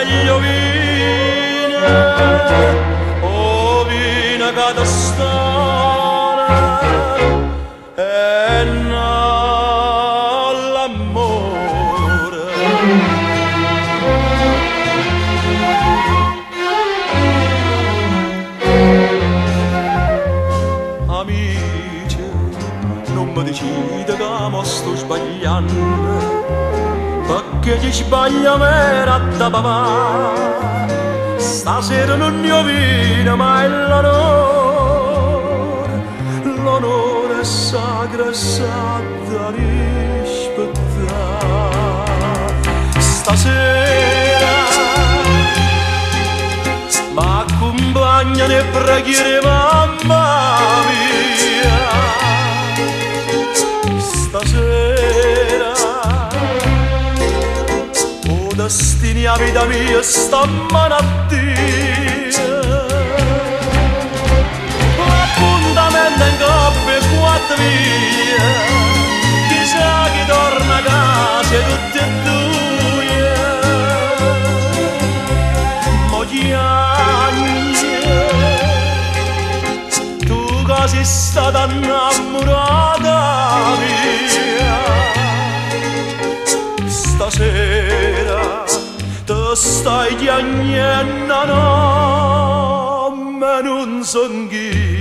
meglio vine, o vine che da stare e non l'amore. Amici, non mi decide che mi sto sbagliando, perché chi sbaglia mera da papà. Stasera non ne ho vino, ma è l'onore, l'onore sacro e da rispettare. Stasera m'accompagna nel preghiere mamma mia. Stasera destini a vita mia sta malattia. L'appuntamento in coppia e quattro via, chissà chi torna a casa tutti e due. Moglie Agnese, tu che sei stata innamorata mia, stasera te stai chiagnendo, no, ma non son chi.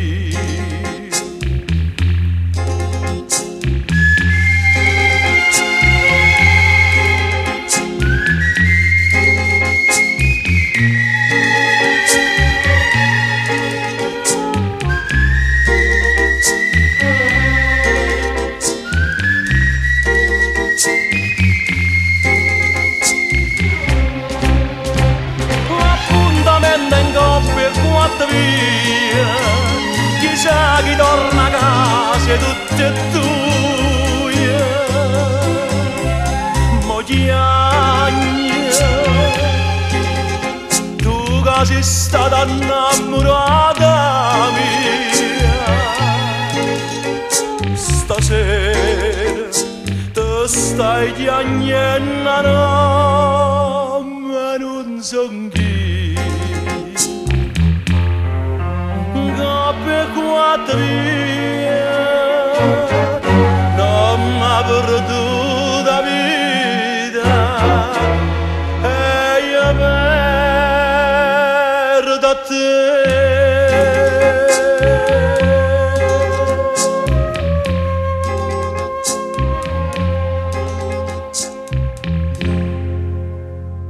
Via, chissà chi torna a casa tutte e due. Moglie Agnese, tu che sei stata innamorata mia, stasera te stai chiagnendo, no, ma non son chi. Per quattro via non m'ha perduta via.